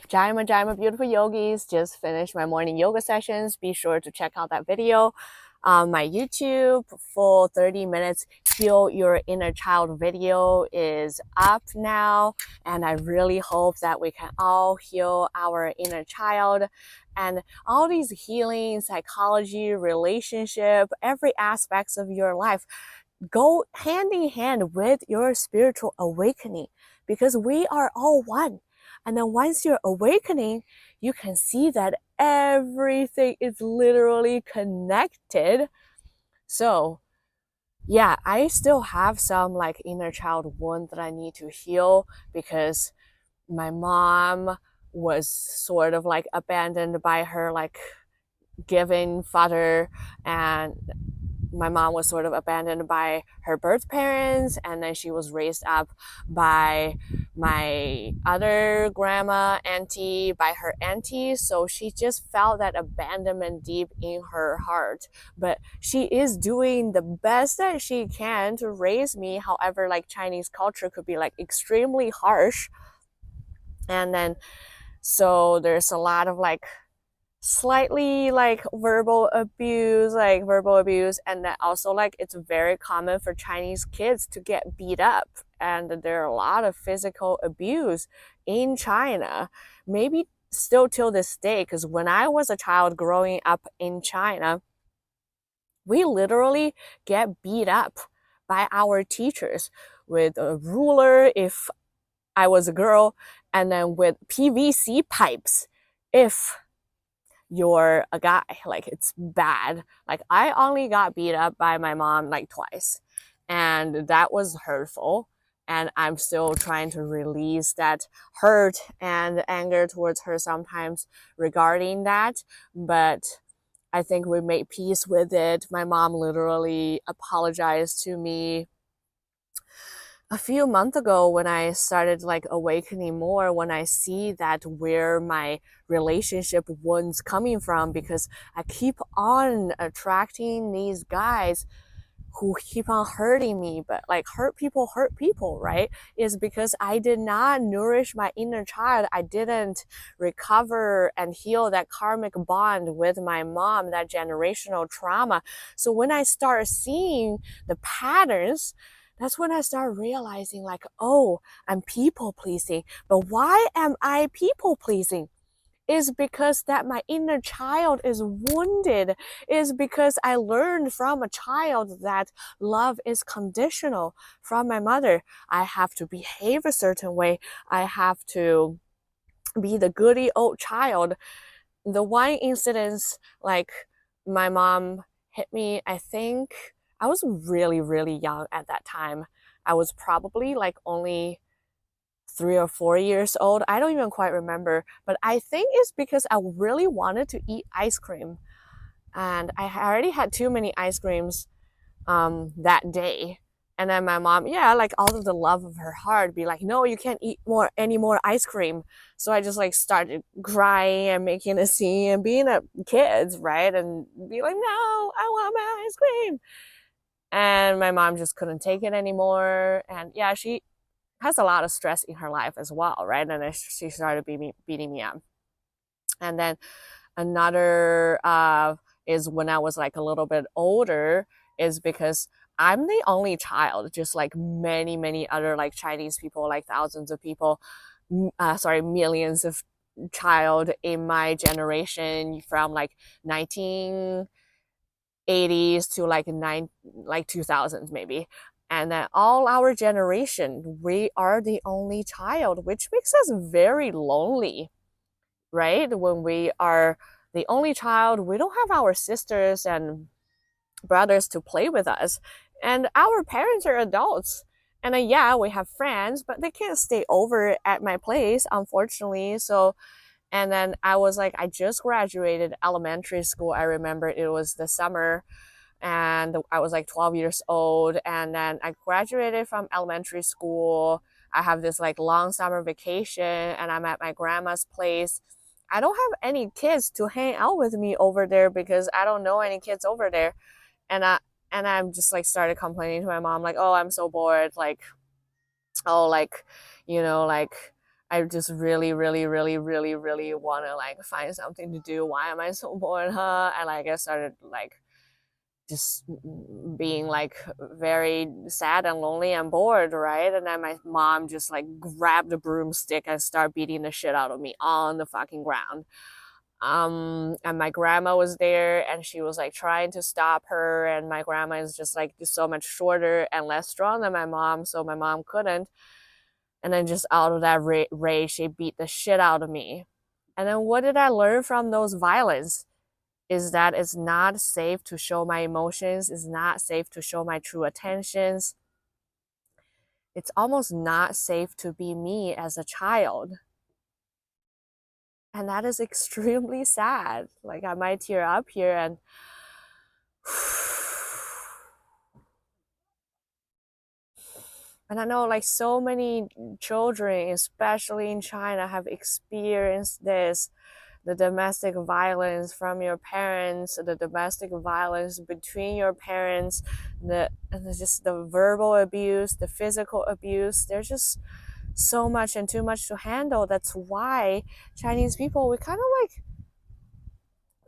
Jaima, beautiful yogis. Just finished my morning yoga sessions. Be sure to check out that video on my YouTube. Full 30 minutes Heal Your Inner Child video is up now. And I really hope that we can all heal our inner child. And all these healing, psychology, relationship, every aspects of your life go hand in hand with your spiritual awakening, because we are all one. And then once you're awakening, you can see that everything is literally connected. So yeah, I still have some like inner child wound that I need to heal, because my mom was sort of like abandoned by her like giving father, and my mom was sort of abandoned by her birth parents, and then she was raised up by my other grandma, auntie, by her auntie. So she just felt that abandonment deep in her heart. But she is doing the best that she can to raise me. However, like Chinese culture could be like extremely harsh. And then so there's a lot of like slightly like verbal abuse, and then also like it's very common for Chinese kids to get beat up, and there are a lot of physical abuse in China, maybe still till this day, because when I was a child growing up in China, we literally get beat up by our teachers with a ruler if I was a girl, and then with PVC pipes if you're a guy. Like, it's bad. Like, I only got beat up by my mom like twice, and that was hurtful, and I'm still trying to release that hurt and anger towards her sometimes regarding that. But I think we made peace with it. My mom literally apologized to me a few months ago when I started like awakening more, when I see that where my relationship wounds coming from, because I keep on attracting these guys who keep on hurting me. But like hurt people, right? Is because I did not nourish my inner child. I didn't recover and heal that karmic bond with my mom, that generational trauma. So when I start seeing the patterns, that's when I start realizing like, oh, I'm people pleasing. But why am I people pleasing? Is because that my inner child is wounded, is because I learned from a child that love is conditional from my mother. I have to behave a certain way. I have to be the goody old child. The one incident, like my mom hit me, I think I was really, really young at that time. I was probably like only 3 or 4 years old. I don't even quite remember, but I think it's because I really wanted to eat ice cream. And I already had too many ice creams that day. And then my mom, yeah, like all of the love of her heart, be like, no, you can't eat any more ice cream. So I just like started crying and making a scene and being a kid, right? And be like, no, I want my ice cream. And my mom just couldn't take it anymore. And yeah, she has a lot of stress in her life as well, right? And then she started beating me up. And then another is when I was like a little bit older, is because I'm the only child, just like many, many other like Chinese people, like thousands of people, millions of child in my generation from like 1980s to like 2000s maybe. And then all our generation, we are the only child, which makes us very lonely, right? When we are the only child, we don't have our sisters and brothers to play with us. And our parents are adults. And then, yeah, we have friends, but they can't stay over at my place, unfortunately. So, and then I was like, I just graduated elementary school. I remember it was the summer, and I was like 12 years old. And then I graduated from elementary school. I have this like long summer vacation, and I'm at my grandma's place. I don't have any kids to hang out with me over there because I don't know any kids over there. And I'm just like started complaining to my mom, like, oh, I'm so bored. Like, oh, like, like I just really want to like find something to do. Why am I so bored, huh? And like I started like just being like very sad and lonely and bored, right? And then my mom just like grabbed a broomstick and started beating the shit out of me on the fucking ground. And my grandma was there and she was like trying to stop her, and my grandma is just like so much shorter and less strong than my mom, so my mom couldn't. And then just out of that rage, she beat the shit out of me. And then what did I learn from those violence? Is that it's not safe to show my emotions. It's not safe to show my true intentions. It's almost not safe to be me as a child. And that is extremely sad. Like I might tear up here and I know like so many children, especially in China, have experienced this, the domestic violence from your parents, the domestic violence between your parents, just the verbal abuse, the physical abuse. There's just so much and too much to handle. That's why Chinese people, we kind of like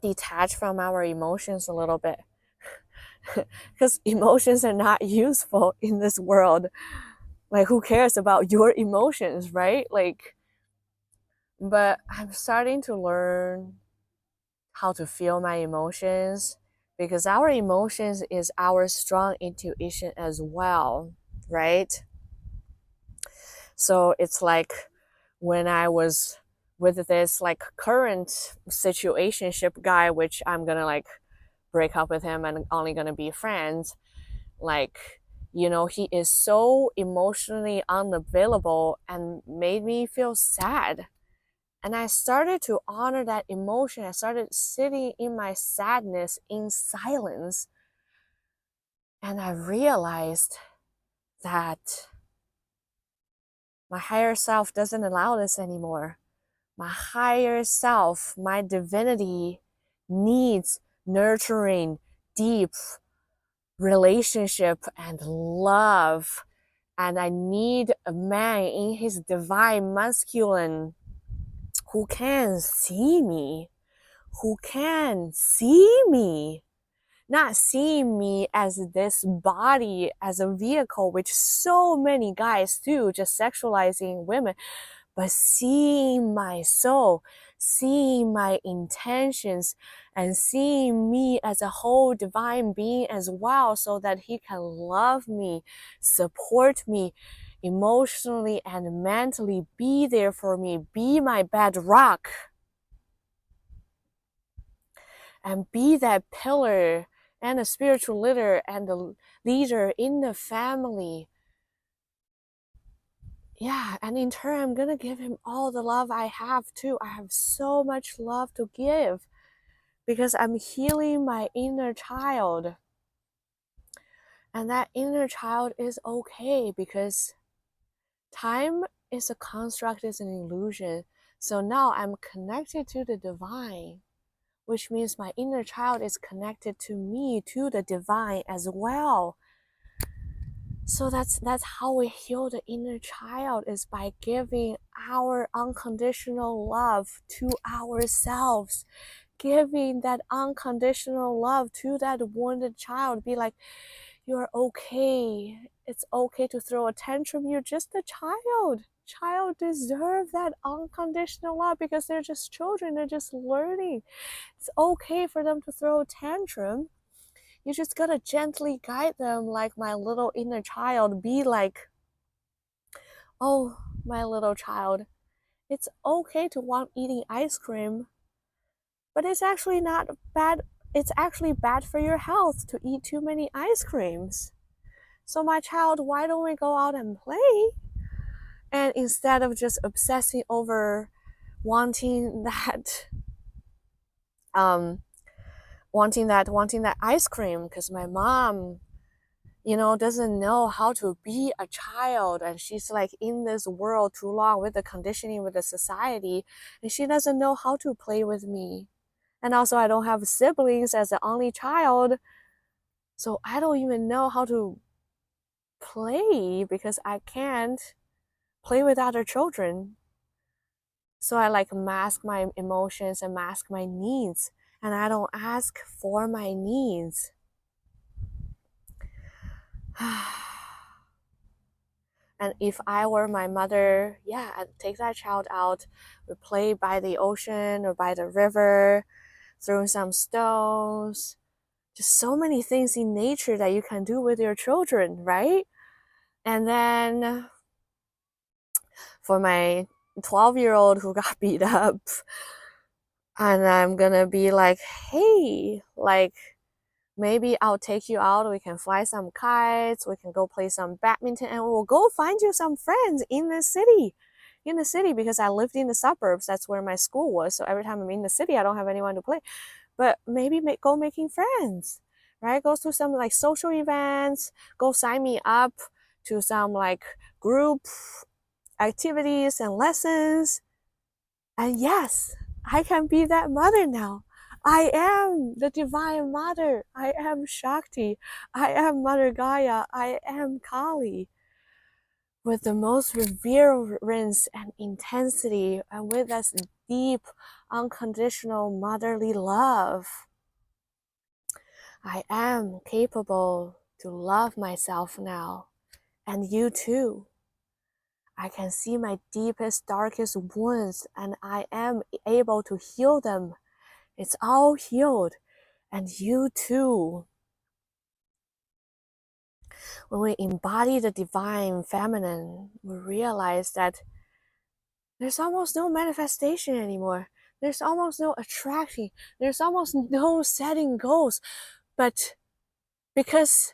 detach from our emotions a little bit because emotions are not useful in this world. Like who cares about your emotions, right? Like, but I'm starting to learn how to feel my emotions, because our emotions is our strong intuition as well, right? So it's like when I was with this like current situationship guy, which I'm gonna like break up with him and only gonna be friends, like, you know, he is so emotionally unavailable and made me feel sad. And I started to honor that emotion. I started sitting in my sadness in silence. And I realized that my higher self doesn't allow this anymore. My higher self, my divinity, needs nurturing, deep relationship and love. And I need a man in his divine masculine who can see me, not seeing me as this body, as a vehicle, which so many guys do, just sexualizing women, but seeing my soul, seeing my intentions, and seeing me as a whole divine being as well, so that he can love me, support me emotionally and mentally, be there for me, be my bedrock, and be that pillar and a spiritual leader and the leader in the family. Yeah, and in turn, I'm gonna give him all the love I have too. I have so much love to give because I'm healing my inner child. And that inner child is okay because time is a construct, is an illusion. So now I'm connected to the divine, which means my inner child is connected to me, to the divine as well. So that's how we heal the inner child, is by giving our unconditional love to ourselves, giving that unconditional love to that wounded child. Be like, you're okay. It's okay to throw a tantrum. You're just a child. Child deserve that unconditional love because they're just children. They're just learning. It's okay for them to throw a tantrum. You just gotta gently guide them, like my little inner child. Be like, oh, my little child, it's okay to want eating ice cream, but it's actually not bad. It's actually bad for your health to eat too many ice creams. So my child, why don't we go out and play? And instead of just obsessing over wanting that wanting that ice cream, because my mom, you know, doesn't know how to be a child, and she's like in this world too long with the conditioning, with the society, and she doesn't know how to play with me. And also I don't have siblings as the only child, so I don't even know how to play because I can't play with other children. So I like mask my emotions and mask my needs, and I don't ask for my needs. And if I were my mother, yeah, I'd take that child out, we play by the ocean or by the river, throwing some stones. Just so many things in nature that you can do with your children, right? And then for my 12-year-old who got beat up, and I'm gonna be like, hey, like, maybe I'll take you out. We can fly some kites. We can go play some badminton, and we'll go find you some friends in the city. In the city, because I lived in the suburbs. That's where my school was. So every time I'm in the city, I don't have anyone to play. But maybe go making friends, right? Go to some like social events. Go sign me up to some like group activities and lessons. And yes, I can be that mother now. I am the divine mother. I am Shakti. I am Mother Gaia. I am Kali. With the most reverence and intensity, and with this deep, unconditional motherly love, I am capable to love myself now. And you too. I can see my deepest, darkest wounds, and I am able to heal them. It's all healed, and you too. When we embody the divine feminine, we realize that there's almost no manifestation anymore. There's almost no attraction. There's almost no setting goals. But because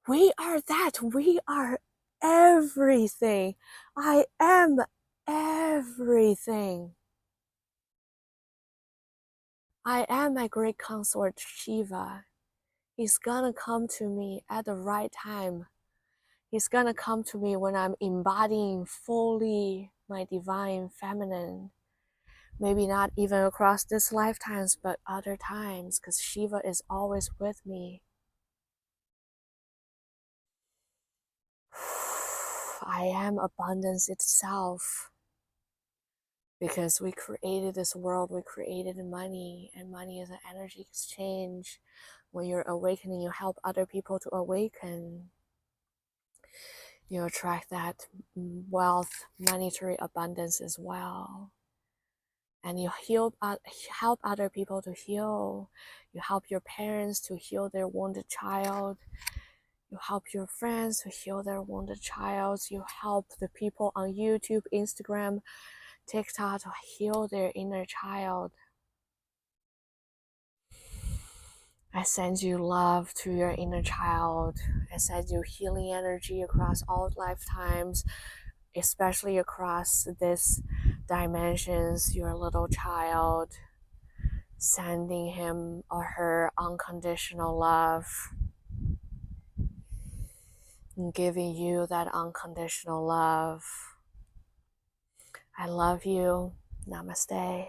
we are that, we are everything. I am everything. I am my great consort Shiva. He's gonna come to me at the right time. He's gonna come to me when I'm embodying fully my divine feminine. Maybe not even across this lifetimes, but other times, because Shiva is always with me. I am abundance itself. Because we created this world, we created money, and money is an energy exchange. When you're awakening, you help other people to awaken. You attract that wealth, monetary abundance as well. And you help other people to heal. You help your parents to heal their wounded child. You help your friends to heal their wounded child. You help the people on YouTube, Instagram, TikTok to heal their inner child. I send you love to your inner child. I send you healing energy across all lifetimes, especially across these dimensions, your little child. Sending him or her unconditional love. And giving you that unconditional love. I love you. Namaste.